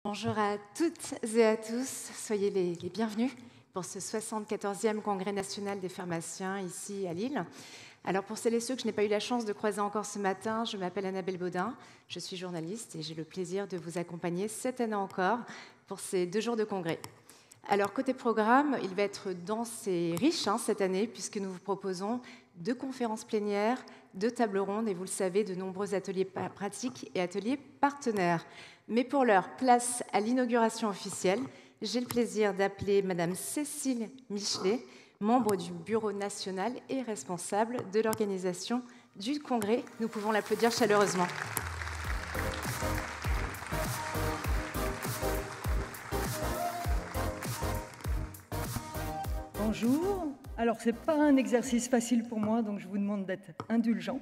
Bonjour à toutes et à tous, soyez les bienvenus pour ce 74e Congrès national des pharmaciens ici à Lille. Alors pour celles et ceux que je n'ai pas eu la chance de croiser encore ce matin, je m'appelle Annabelle Baudin, je suis journaliste et j'ai le plaisir de vous accompagner cette année encore pour ces 2 jours de congrès. Alors côté programme, il va être dense et riche cette année puisque nous vous proposons 2 conférences plénières, 2 tables rondes et vous le savez, de nombreux ateliers pratiques et ateliers partenaires. Mais pour l'heure, place à l'inauguration officielle. J'ai le plaisir d'appeler Madame Cécile Michelet, membre du Bureau national et responsable de l'organisation du Congrès. Nous pouvons l'applaudir chaleureusement. Bonjour. Alors, ce n'est pas un exercice facile pour moi, donc je vous demande d'être indulgent.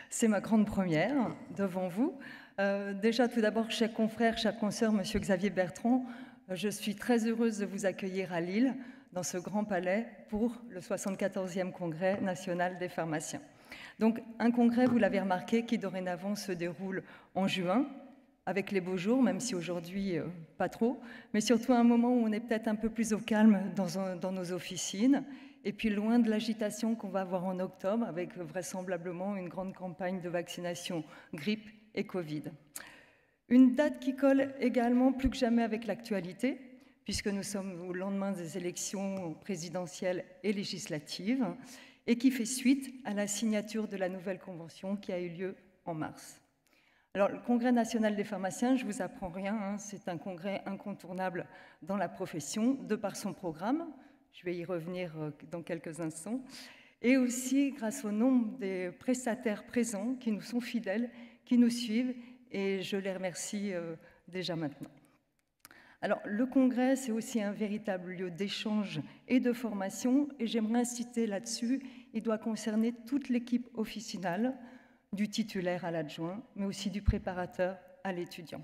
C'est ma grande première devant vous. Déjà, tout d'abord, chers confrères, chers consoeurs, Monsieur Xavier Bertrand, je suis très heureuse de vous accueillir à Lille, dans ce grand palais, pour le 74e Congrès national des pharmaciens. Donc, un congrès, vous l'avez remarqué, qui dorénavant se déroule en juin, avec les beaux jours, même si aujourd'hui, pas trop, mais surtout à un moment où on est peut-être un peu plus au calme dans nos officines, et puis loin de l'agitation qu'on va avoir en octobre, avec vraisemblablement une grande campagne de vaccination grippe et Covid. Une date qui colle également plus que jamais avec l'actualité, puisque nous sommes au lendemain des élections présidentielles et législatives, et qui fait suite à la signature de la nouvelle convention qui a eu lieu en mars. Alors, le Congrès national des pharmaciens, je ne vous apprends rien, c'est un congrès incontournable dans la profession, de par son programme, je vais y revenir dans quelques instants, et aussi grâce au nombre des prestataires présents qui nous sont fidèles, qui nous suivent, et je les remercie déjà maintenant. Alors, le congrès, c'est aussi un véritable lieu d'échange et de formation, et j'aimerais insister là-dessus, il doit concerner toute l'équipe officinale, du titulaire à l'adjoint, mais aussi du préparateur à l'étudiant.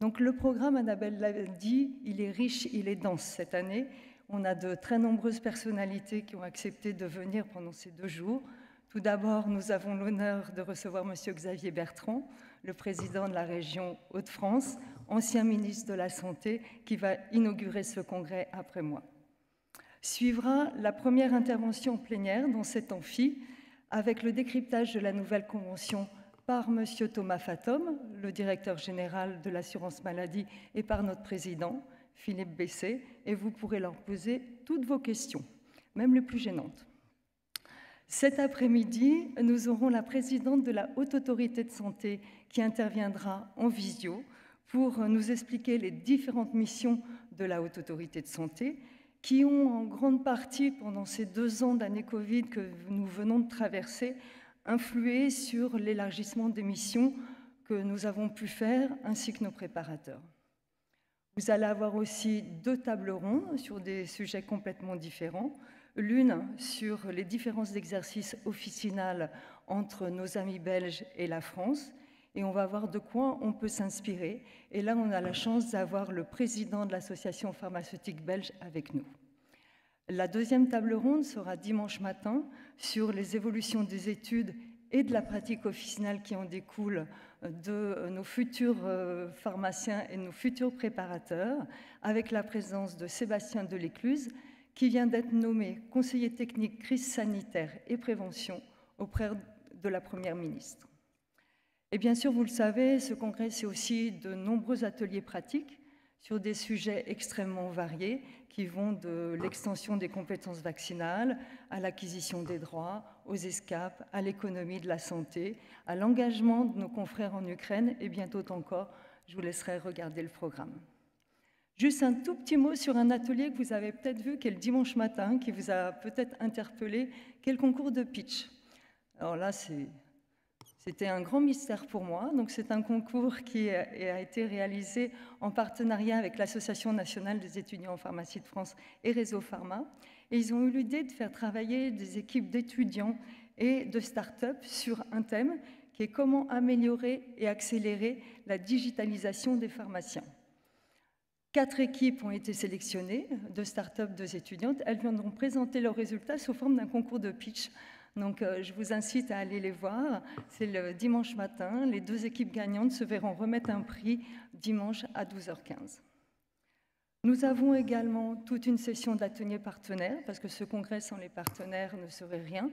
Donc le programme, Annabelle l'a dit, il est riche, il est dense cette année. On a de très nombreuses personnalités qui ont accepté de venir pendant ces 2 jours. Tout d'abord, nous avons l'honneur de recevoir M. Xavier Bertrand, le président de la région Hauts-de-France, ancien ministre de la Santé, qui va inaugurer ce congrès après moi. Suivra la première intervention plénière dans cet amphi, avec le décryptage de la nouvelle convention par M. Thomas Fathomme, le directeur général de l'assurance maladie, et par notre président, Philippe Bessé, et vous pourrez leur poser toutes vos questions, même les plus gênantes. Cet après-midi, nous aurons la présidente de la Haute Autorité de Santé qui interviendra en visio pour nous expliquer les différentes missions de la Haute Autorité de Santé, qui ont en grande partie, pendant ces 2 ans d'année Covid que nous venons de traverser, influé sur l'élargissement des missions que nous avons pu faire, ainsi que nos préparateurs. Vous allez avoir aussi 2 tables rondes sur des sujets complètement différents. L'une sur les différences d'exercice officinal entre nos amis belges et la France, et on va voir de quoi on peut s'inspirer. Et là, on a la chance d'avoir le président de l'association pharmaceutique belge avec nous. La deuxième table ronde sera dimanche matin sur les évolutions des études et de la pratique officinale qui en découle de nos futurs pharmaciens et nos futurs préparateurs, avec la présence de Sébastien Delécluze, qui vient d'être nommé conseiller technique crise sanitaire et prévention auprès de la Première ministre. Et bien sûr, vous le savez, ce congrès, c'est aussi de nombreux ateliers pratiques sur des sujets extrêmement variés qui vont de l'extension des compétences vaccinales à l'acquisition des droits, aux ESCAP, à l'économie de la santé, à l'engagement de nos confrères en Ukraine et bien d'autres encore. Je vous laisserai regarder le programme. Juste un tout petit mot sur un atelier que vous avez peut-être vu, qui est le dimanche matin, qui vous a peut-être interpellé, qui est le concours de pitch. Alors là, c'était un grand mystère pour moi. Donc, c'est un concours qui a été réalisé en partenariat avec l'Association nationale des étudiants en pharmacie de France et Réseau Pharma. Et ils ont eu l'idée de faire travailler des équipes d'étudiants et de start-up sur un thème qui est comment améliorer et accélérer la digitalisation des pharmaciens. 4 équipes ont été sélectionnées, 2 start-up, 2 étudiantes. Elles viendront présenter leurs résultats sous forme d'un concours de pitch. Donc, je vous incite à aller les voir. C'est le dimanche matin. Les 2 équipes gagnantes se verront remettre un prix dimanche à 12h15. Nous avons également toute une session d'ateliers partenaires, parce que ce congrès sans les partenaires ne serait rien.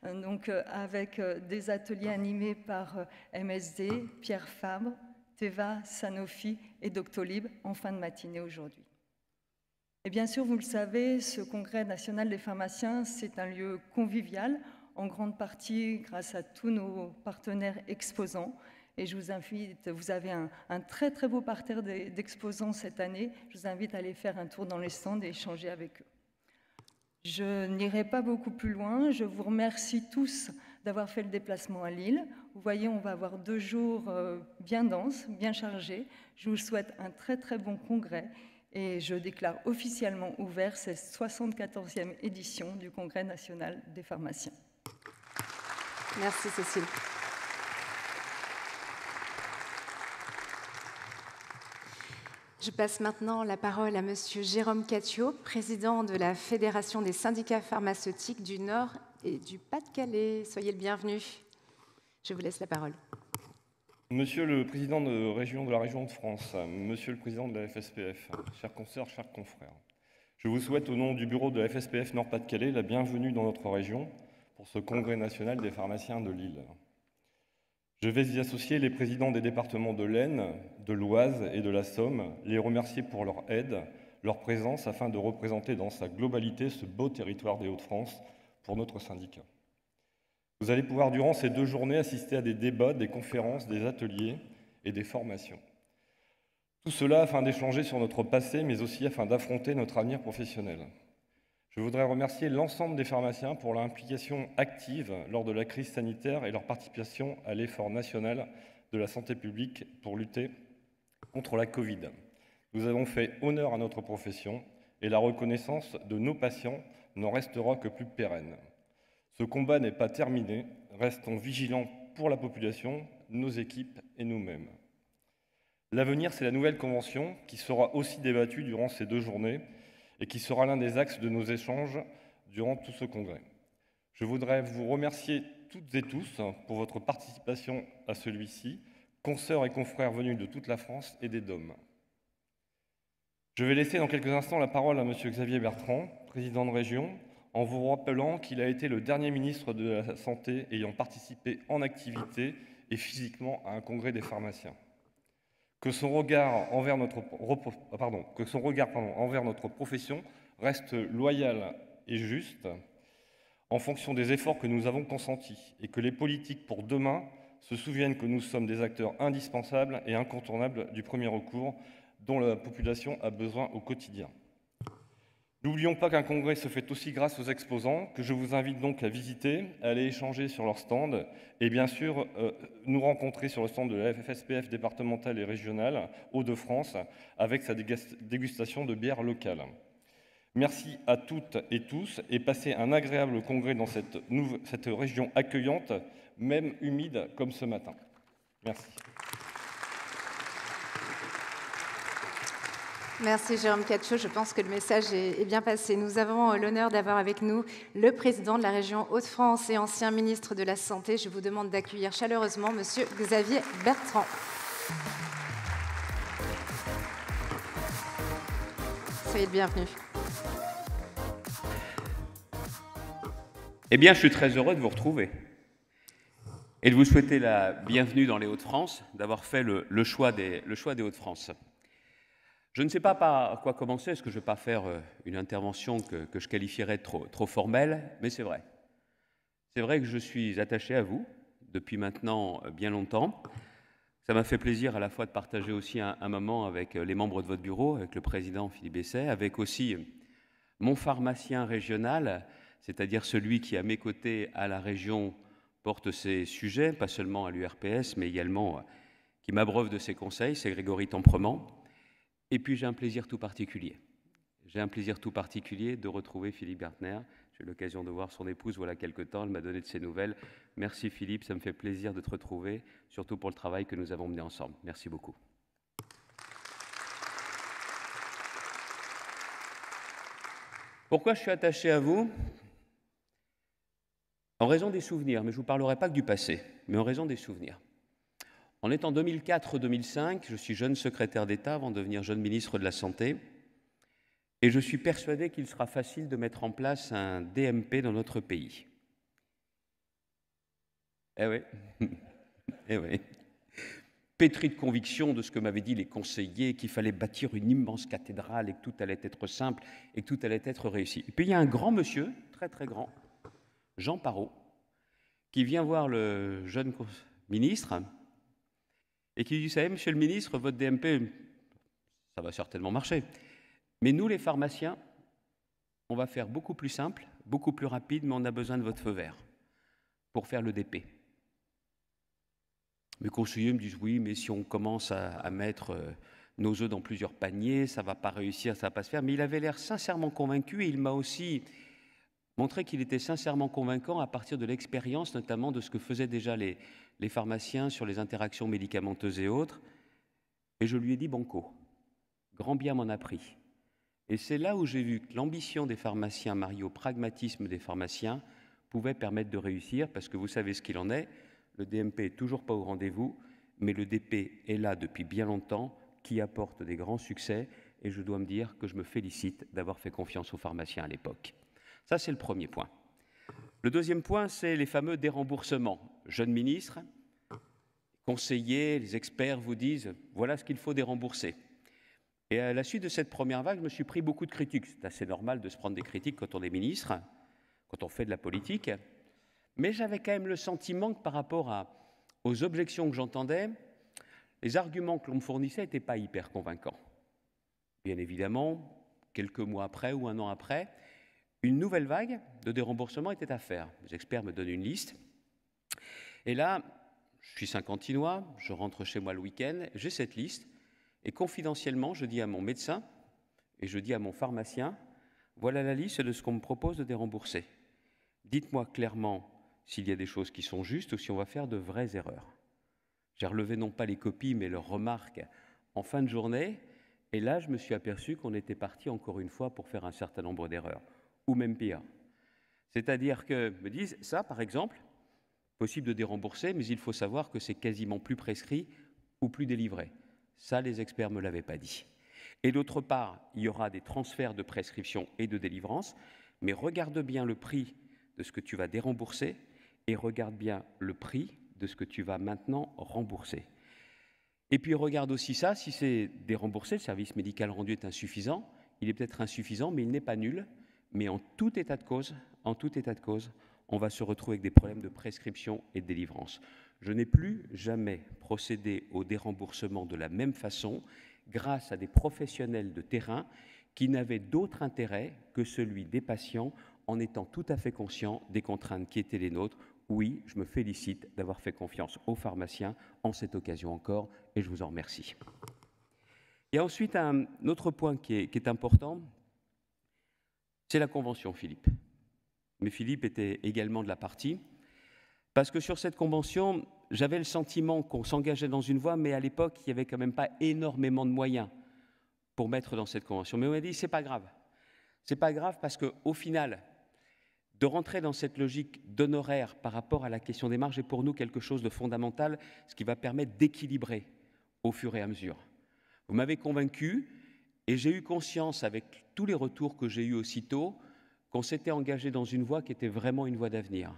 Donc, avec des ateliers animés par MSD, Pierre Fabre, Teva, Sanofi et Doctolib en fin de matinée aujourd'hui. Et bien sûr, vous le savez, ce congrès national des pharmaciens, c'est un lieu convivial, en grande partie grâce à tous nos partenaires exposants. Et je vous invite, vous avez un très très beau parterre d'exposants cette année, je vous invite à aller faire un tour dans les stands et échanger avec eux. Je n'irai pas beaucoup plus loin, je vous remercie tous d'avoir fait le déplacement à Lille. Vous voyez, on va avoir 2 jours bien denses, bien chargés. Je vous souhaite un très très bon congrès et je déclare officiellement ouvert cette 74e édition du Congrès national des pharmaciens. Merci Cécile. Je passe maintenant la parole à Monsieur Jérôme Cattiot, président de la Fédération des syndicats pharmaceutiques du Nord et du Pas-de-Calais. Soyez le bienvenu. Je vous laisse la parole. Monsieur le président de la région de France, monsieur le président de la FSPF, chers consoeurs, chers confrères, je vous souhaite au nom du bureau de la FSPF Nord-Pas-de-Calais la bienvenue dans notre région pour ce congrès national des pharmaciens de Lille. Je vais y associer les présidents des départements de l'Aisne, de l'Oise et de la Somme, les remercier pour leur aide, leur présence afin de représenter dans sa globalité ce beau territoire des Hauts-de-France pour notre syndicat. Vous allez pouvoir durant ces 2 journées assister à des débats, des conférences, des ateliers et des formations. Tout cela afin d'échanger sur notre passé, mais aussi afin d'affronter notre avenir professionnel. Je voudrais remercier l'ensemble des pharmaciens pour leur implication active lors de la crise sanitaire et leur participation à l'effort national de la santé publique pour lutter contre la Covid. Nous avons fait honneur à notre profession et la reconnaissance de nos patients n'en restera que plus pérenne. Ce combat n'est pas terminé, restons vigilants pour la population, nos équipes et nous-mêmes. L'avenir, c'est la nouvelle convention qui sera aussi débattue durant ces 2 journées et qui sera l'un des axes de nos échanges durant tout ce congrès. Je voudrais vous remercier toutes et tous pour votre participation à celui-ci, consoeurs et confrères venus de toute la France et des DOM. Je vais laisser dans quelques instants la parole à monsieur Xavier Bertrand, président de région, en vous rappelant qu'il a été le dernier ministre de la Santé ayant participé en activité et physiquement à un congrès des pharmaciens. Que son regard envers notre profession reste loyal et juste en fonction des efforts que nous avons consentis et que les politiques pour demain se souviennent que nous sommes des acteurs indispensables et incontournables du premier recours dont la population a besoin au quotidien. N'oublions pas qu'un congrès se fait aussi grâce aux exposants, que je vous invite donc à visiter, à aller échanger sur leur stand et bien sûr nous rencontrer sur le stand de la FSPF départementale et régionale Hauts-de-France avec sa dégustation de bière locale. Merci à toutes et tous et passez un agréable congrès dans cette région accueillante, même humide comme ce matin. Merci. Merci Jérôme Cattiot, je pense que le message est bien passé. Nous avons l'honneur d'avoir avec nous le président de la région Hauts-de-France et ancien ministre de la Santé. Je vous demande d'accueillir chaleureusement monsieur Xavier Bertrand. Soyez le bienvenu. Eh bien, je suis très heureux de vous retrouver et de vous souhaiter la bienvenue dans les Hauts-de-France, d'avoir fait le choix des Hauts-de-France. Je ne sais pas par quoi commencer, parce que je ne vais pas faire une intervention que je qualifierais trop formelle, mais c'est vrai. C'est vrai que je suis attaché à vous depuis maintenant bien longtemps. Ça m'a fait plaisir à la fois de partager aussi un moment avec les membres de votre bureau, avec le président Philippe Besset, avec aussi mon pharmacien régional, c'est-à-dire celui qui, à mes côtés, à la région, porte ces sujets, pas seulement à l'URPS, mais également qui m'abreuve de ses conseils, c'est Grégory Temprement. Et puis j'ai un plaisir tout particulier. J'ai un plaisir tout particulier de retrouver Philippe Gartner. J'ai eu l'occasion de voir son épouse voilà quelque temps, elle m'a donné de ses nouvelles. Merci Philippe, ça me fait plaisir de te retrouver, surtout pour le travail que nous avons mené ensemble. Merci beaucoup. Pourquoi je suis attaché à vous ? En raison des souvenirs, mais je ne vous parlerai pas que du passé, mais en raison des souvenirs. On est en 2004-2005, je suis jeune secrétaire d'État avant de devenir jeune ministre de la Santé, et je suis persuadé qu'il sera facile de mettre en place un DMP dans notre pays. Eh oui, eh oui. Pétri de conviction de ce que m'avaient dit les conseillers, qu'il fallait bâtir une immense cathédrale et que tout allait être simple et que tout allait être réussi. Et puis il y a un grand monsieur, très très grand, Jean Parot, qui vient voir le jeune ministre et qui lui dit, vous savez, monsieur le ministre, votre DMP, ça va certainement marcher, mais nous les pharmaciens, on va faire beaucoup plus simple, beaucoup plus rapide, mais on a besoin de votre feu vert pour faire le DP. Mes conseillers me disent, oui, mais si on commence à mettre nos œufs dans plusieurs paniers, ça ne va pas réussir, ça ne va pas se faire. Mais il avait l'air sincèrement convaincu et il m'a aussi montré qu'il était sincèrement convaincant à partir de l'expérience, notamment de ce que faisaient déjà les pharmaciens sur les interactions médicamenteuses et autres. Et je lui ai dit banco, grand bien m'en a pris. Et c'est là où j'ai vu que l'ambition des pharmaciens mariée au pragmatisme des pharmaciens pouvait permettre de réussir, parce que vous savez ce qu'il en est. Le DMP n'est toujours pas au rendez-vous, mais le DP est là depuis bien longtemps, qui apporte des grands succès, et je dois me dire que je me félicite d'avoir fait confiance aux pharmaciens à l'époque. Ça, c'est le premier point. Le deuxième point, c'est les fameux déremboursements. Jeunes ministres, conseillers, les experts vous disent « voilà ce qu'il faut dérembourser ». Et à la suite de cette première vague, je me suis pris beaucoup de critiques. C'est assez normal de se prendre des critiques quand on est ministre, quand on fait de la politique. Mais j'avais quand même le sentiment que par rapport aux objections que j'entendais, les arguments que l'on me fournissait n'étaient pas hyper convaincants. Bien évidemment, quelques mois après ou un an après, une nouvelle vague de déremboursement était à faire. Les experts me donnent une liste. Et là, je suis Saint-Quentinois, je rentre chez moi le week-end, j'ai cette liste, et confidentiellement, je dis à mon médecin et je dis à mon pharmacien, voilà la liste de ce qu'on me propose de dérembourser. Dites-moi clairement s'il y a des choses qui sont justes ou si on va faire de vraies erreurs. J'ai relevé non pas les copies, mais leurs remarques en fin de journée, et là, je me suis aperçu qu'on était parti encore une fois pour faire un certain nombre d'erreurs, ou même pire. C'est-à-dire que me disent, ça, par exemple, possible de dérembourser, mais il faut savoir que c'est quasiment plus prescrit ou plus délivré. Ça, les experts ne me l'avaient pas dit. Et d'autre part, il y aura des transferts de prescription et de délivrance, mais regarde bien le prix de ce que tu vas dérembourser et regarde bien le prix de ce que tu vas maintenant rembourser. Et puis regarde aussi ça, si c'est déremboursé, le service médical rendu est insuffisant, il est peut-être insuffisant, mais il n'est pas nul, mais en tout état de cause, on va se retrouver avec des problèmes de prescription et de délivrance. Je n'ai plus jamais procédé au déremboursement de la même façon grâce à des professionnels de terrain qui n'avaient d'autre intérêt que celui des patients en étant tout à fait conscients des contraintes qui étaient les nôtres. Oui, je me félicite d'avoir fait confiance aux pharmaciens en cette occasion encore et je vous en remercie. Il y a ensuite un autre point qui est important, c'est la convention, Philippe. Mais Philippe était également de la partie, parce que sur cette convention, j'avais le sentiment qu'on s'engageait dans une voie, mais à l'époque, il n'y avait quand même pas énormément de moyens pour mettre dans cette convention. Mais on m'a dit, c'est pas grave. C'est pas grave parce qu'au final, de rentrer dans cette logique d'honoraire par rapport à la question des marges est pour nous quelque chose de fondamental, ce qui va permettre d'équilibrer au fur et à mesure. Vous m'avez convaincu et j'ai eu conscience, avec tous les retours que j'ai eus aussitôt, qu'on s'était engagé dans une voie qui était vraiment une voie d'avenir.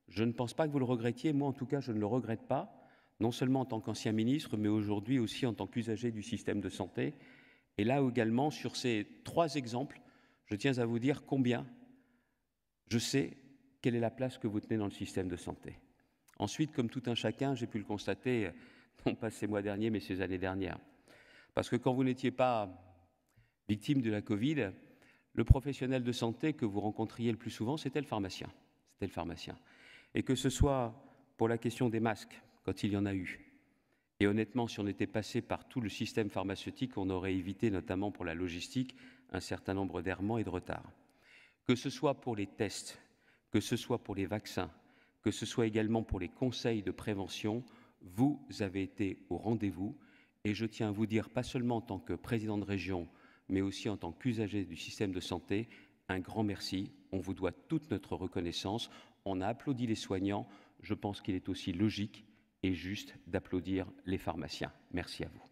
Je ne pense pas que vous le regrettiez, moi en tout cas je ne le regrette pas, non seulement en tant qu'ancien ministre, mais aujourd'hui aussi en tant qu'usager du système de santé. Et là également, sur ces 3 exemples, je tiens à vous dire combien je sais quelle est la place que vous tenez dans le système de santé. Ensuite, comme tout un chacun, j'ai pu le constater, non pas ces mois derniers, mais ces années dernières. Parce que quand vous n'étiez pas victime de la Covid, le professionnel de santé que vous rencontriez le plus souvent, c'était le pharmacien. C'était le pharmacien. Et que ce soit pour la question des masques, quand il y en a eu. Et honnêtement, si on était passé par tout le système pharmaceutique, on aurait évité, notamment pour la logistique, un certain nombre d'errements et de retards. Que ce soit pour les tests, que ce soit pour les vaccins, que ce soit également pour les conseils de prévention, vous avez été au rendez-vous. Et je tiens à vous dire, pas seulement en tant que président de région, mais aussi en tant qu'usager du système de santé, un grand merci. On vous doit toute notre reconnaissance. on a applaudi les soignants, je pense qu'il est aussi logique et juste d'applaudir les pharmaciens. Merci à vous.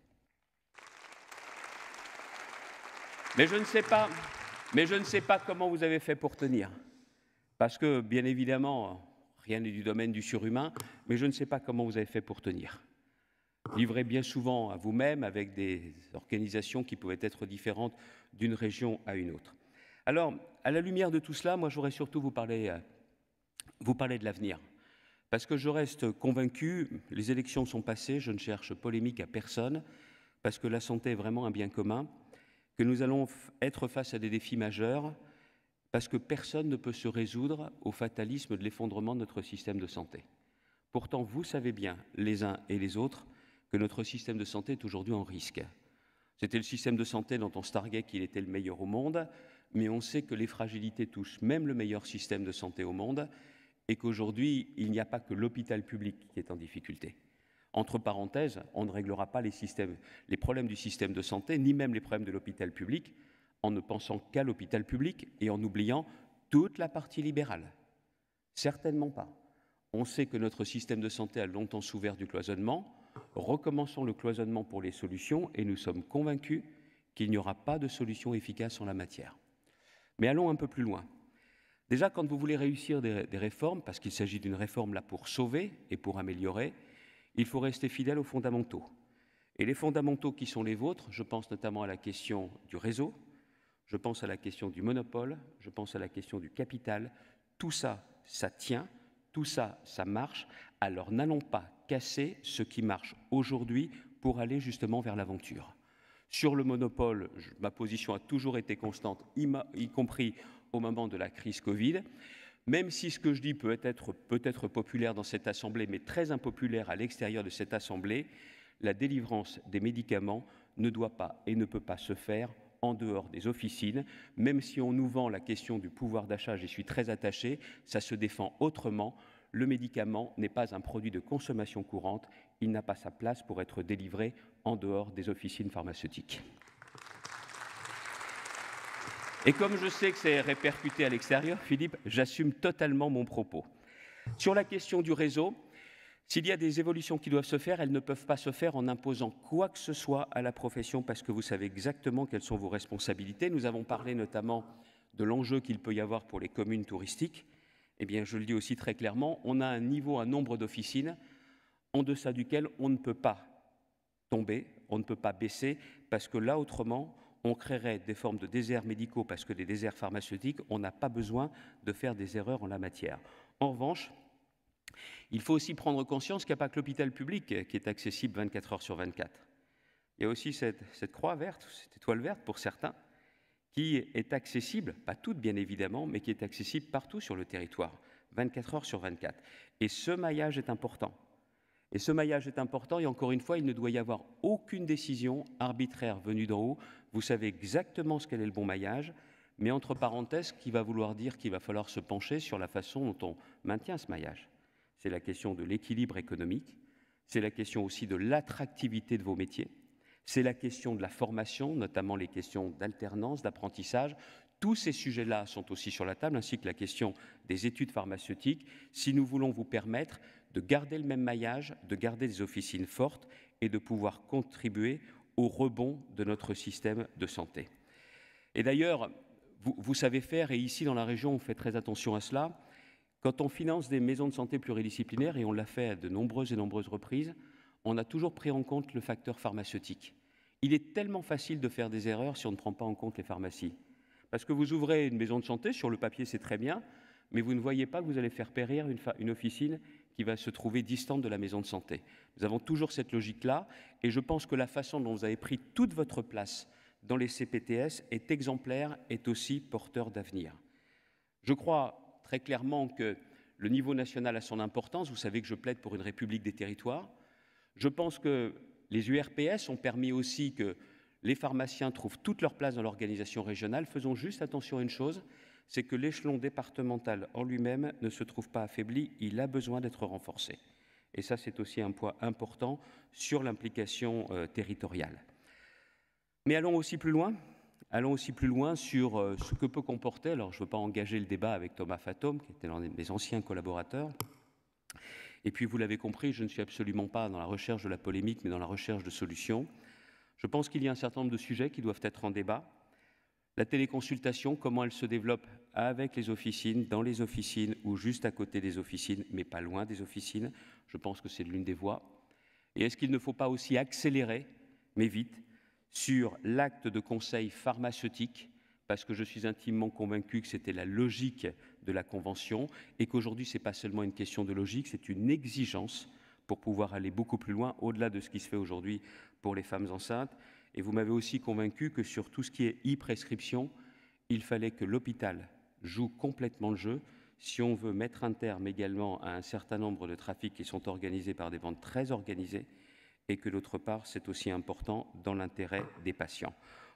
Mais je ne sais pas comment vous avez fait pour tenir. Parce que, bien évidemment, rien n'est du domaine du surhumain, mais je ne sais pas comment vous avez fait pour tenir. Livré bien souvent à vous-même, avec des organisations qui pouvaient être différentes d'une région à une autre. Alors, à la lumière de tout cela, moi, je voudrais surtout vous parler de l'avenir. Parce que je reste convaincu, les élections sont passées, je ne cherche polémique à personne, parce que la santé est vraiment un bien commun, que nous allons être face à des défis majeurs, parce que personne ne peut se résoudre au fatalisme de l'effondrement de notre système de santé. Pourtant, vous savez bien, les uns et les autres, que notre système de santé est aujourd'hui en risque. C'était le système de santé dont on se targuait qu'il était le meilleur au monde, mais on sait que les fragilités touchent même le meilleur système de santé au monde et qu'aujourd'hui, il n'y a pas que l'hôpital public qui est en difficulté. Entre parenthèses, on ne réglera pas les problèmes du système de santé, ni même les problèmes de l'hôpital public, en ne pensant qu'à l'hôpital public et en oubliant toute la partie libérale. Certainement pas. On sait que notre système de santé a longtemps souffert du cloisonnement. Recommençons le cloisonnement pour les solutions et nous sommes convaincus qu'il n'y aura pas de solution efficace en la matière. Mais allons un peu plus loin. Déjà, quand vous voulez réussir des réformes, parce qu'il s'agit d'une réforme là pour sauver et pour améliorer, il faut rester fidèle aux fondamentaux. Et les fondamentaux qui sont les vôtres, je pense notamment à la question du réseau, je pense à la question du monopole, je pense à la question du capital. Tout ça, ça tient, tout ça, ça marche. Alors n'allons pas casser ce qui marche aujourd'hui pour aller justement vers l'aventure. Sur le monopole, ma position a toujours été constante, y compris au moment de la crise Covid. Même si ce que je dis peut être populaire dans cette Assemblée, mais très impopulaire à l'extérieur de cette Assemblée, la délivrance des médicaments ne doit pas et ne peut pas se faire en dehors des officines. Même si on nous vend la question du pouvoir d'achat, j'y suis très attaché, ça se défend autrement. Le médicament n'est pas un produit de consommation courante, il n'a pas sa place pour être délivré en dehors des officines pharmaceutiques. Et comme je sais que c'est répercuté à l'extérieur, Philippe, j'assume totalement mon propos. Sur la question du réseau, s'il y a des évolutions qui doivent se faire, elles ne peuvent pas se faire en imposant quoi que ce soit à la profession parce que vous savez exactement quelles sont vos responsabilités. Nous avons parlé notamment de l'enjeu qu'il peut y avoir pour les communes touristiques. Eh bien, je le dis aussi très clairement, on a un nombre d'officines en deçà duquel on ne peut pas tomber, on ne peut pas baisser, parce que là, autrement, on créerait des formes de déserts médicaux, parce que des déserts pharmaceutiques, on n'a pas besoin de faire des erreurs en la matière. En revanche, il faut aussi prendre conscience qu'il n'y a pas que l'hôpital public qui est accessible 24 heures sur 24. Il y a aussi cette croix verte, cette étoile verte pour certains, qui est accessible, pas toutes bien évidemment, mais qui est accessible partout sur le territoire, 24 heures sur 24. Et ce maillage est important. Et ce maillage est important, et encore une fois, il ne doit y avoir aucune décision arbitraire venue d'en haut. Vous savez exactement ce qu'est le bon maillage, mais entre parenthèses, qui va vouloir dire qu'il va falloir se pencher sur la façon dont on maintient ce maillage. C'est la question de l'équilibre économique, c'est la question aussi de l'attractivité de vos métiers, c'est la question de la formation, notamment les questions d'alternance, d'apprentissage. Tous ces sujets-là sont aussi sur la table, ainsi que la question des études pharmaceutiques, si nous voulons vous permettre de garder le même maillage, de garder des officines fortes et de pouvoir contribuer au rebond de notre système de santé. Et d'ailleurs, vous savez faire, et ici dans la région, on fait très attention à cela, quand on finance des maisons de santé pluridisciplinaires, et on l'a fait à de nombreuses et nombreuses reprises, on a toujours pris en compte le facteur pharmaceutique. Il est tellement facile de faire des erreurs si on ne prend pas en compte les pharmacies. Parce que vous ouvrez une maison de santé, sur le papier c'est très bien, mais vous ne voyez pas que vous allez faire périr une officine qui va se trouver distante de la maison de santé. Nous avons toujours cette logique-là, et je pense que la façon dont vous avez pris toute votre place dans les CPTS est exemplaire, est aussi porteur d'avenir. Je crois très clairement que le niveau national a son importance. Vous savez que je plaide pour une république des territoires. Je pense que les URPS ont permis aussi que les pharmaciens trouvent toute leur place dans l'organisation régionale. Faisons juste attention à une chose, c'est que l'échelon départemental en lui-même ne se trouve pas affaibli, il a besoin d'être renforcé. Et ça, c'est aussi un point important sur l'implication territoriale. Mais allons aussi plus loin. Allons aussi plus loin sur ce que peut comporter, alors je ne veux pas engager le débat avec Thomas Fatome, qui était l'un de mes anciens collaborateurs, et puis vous l'avez compris, je ne suis absolument pas dans la recherche de la polémique, mais dans la recherche de solutions. Je pense qu'il y a un certain nombre de sujets qui doivent être en débat. La téléconsultation, comment elle se développe avec les officines, dans les officines ou juste à côté des officines, mais pas loin des officines, je pense que c'est l'une des voies. Et est-ce qu'il ne faut pas aussi accélérer, mais vite, sur l'acte de conseil pharmaceutique, parce que je suis intimement convaincu que c'était la logique de la Convention et qu'aujourd'hui, ce n'est pas seulement une question de logique, c'est une exigence pour pouvoir aller beaucoup plus loin, au-delà de ce qui se fait aujourd'hui pour les femmes enceintes. Et vous m'avez aussi convaincu que sur tout ce qui est e-prescription, il fallait que l'hôpital joue complètement le jeu si on veut mettre un terme également à un certain nombre de trafics qui sont organisés par des ventes très organisées et que d'autre part, c'est aussi important dans l'intérêt des patients.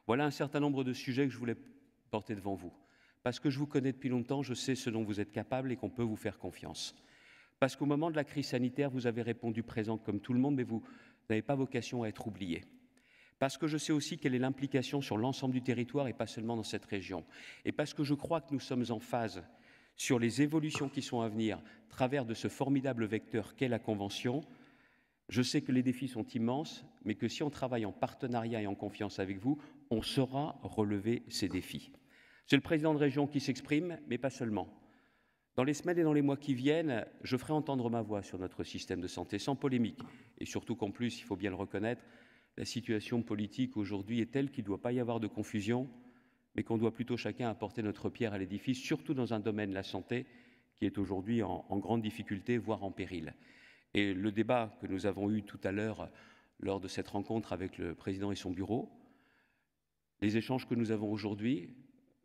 Voilà un certain nombre de sujets que je voulais porter devant vous. Parce que je vous connais depuis longtemps, je sais ce dont vous êtes capable et qu'on peut vous faire confiance. Parce qu'au moment de la crise sanitaire, vous avez répondu présent comme tout le monde, mais vous n'avez pas vocation à être oublié. Parce que je sais aussi quelle est l'implication sur l'ensemble du territoire et pas seulement dans cette région. Et parce que je crois que nous sommes en phase sur les évolutions qui sont à venir à travers de ce formidable vecteur qu'est la Convention. Je sais que les défis sont immenses, mais que si on travaille en partenariat et en confiance avec vous, on saura relever ces défis. C'est le président de région qui s'exprime, mais pas seulement. Dans les semaines et dans les mois qui viennent, je ferai entendre ma voix sur notre système de santé, sans polémique. Et surtout qu'en plus, il faut bien le reconnaître, la situation politique aujourd'hui est telle qu'il ne doit pas y avoir de confusion, mais qu'on doit plutôt chacun apporter notre pierre à l'édifice, surtout dans un domaine, la santé, qui est aujourd'hui en grande difficulté, voire en péril. Et le débat que nous avons eu tout à l'heure lors de cette rencontre avec le président et son bureau, les échanges que nous avons aujourd'hui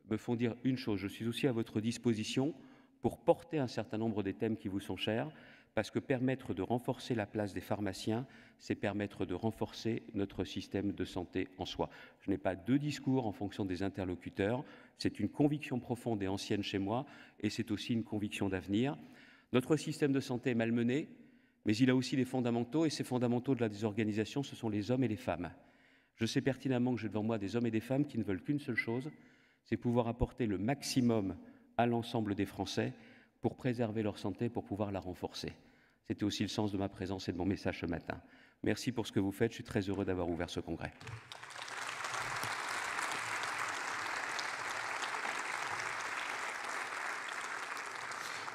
me font dire une chose, je suis aussi à votre disposition pour porter un certain nombre des thèmes qui vous sont chers, parce que permettre de renforcer la place des pharmaciens, c'est permettre de renforcer notre système de santé en soi. Je n'ai pas deux discours en fonction des interlocuteurs, c'est une conviction profonde et ancienne chez moi, et c'est aussi une conviction d'avenir. Notre système de santé est malmené, mais il a aussi des fondamentaux, et ces fondamentaux de la désorganisation, ce sont les hommes et les femmes. Je sais pertinemment que j'ai devant moi des hommes et des femmes qui ne veulent qu'une seule chose, c'est pouvoir apporter le maximum à l'ensemble des Français pour préserver leur santé, pour pouvoir la renforcer. C'était aussi le sens de ma présence et de mon message ce matin. Merci pour ce que vous faites, je suis très heureux d'avoir ouvert ce congrès.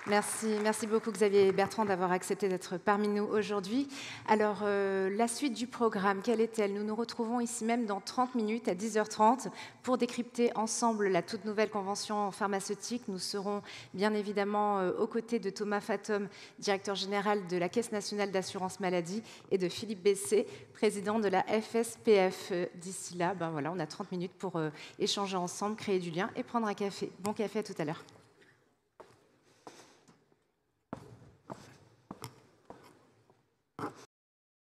Merci beaucoup Xavier Bertrand d'avoir accepté d'être parmi nous aujourd'hui. Alors, la suite du programme, quelle est-elle? Nous nous retrouvons ici même dans 30 minutes, à 10h30, pour décrypter ensemble la toute nouvelle convention pharmaceutique. Nous serons bien évidemment aux côtés de Thomas Fatome, directeur général de la Caisse nationale d'assurance maladie, et de Philippe Bessé, président de la FSPF. D'ici là, voilà, on a 30 minutes pour échanger ensemble, créer du lien et prendre un café. Bon café à tout à l'heure.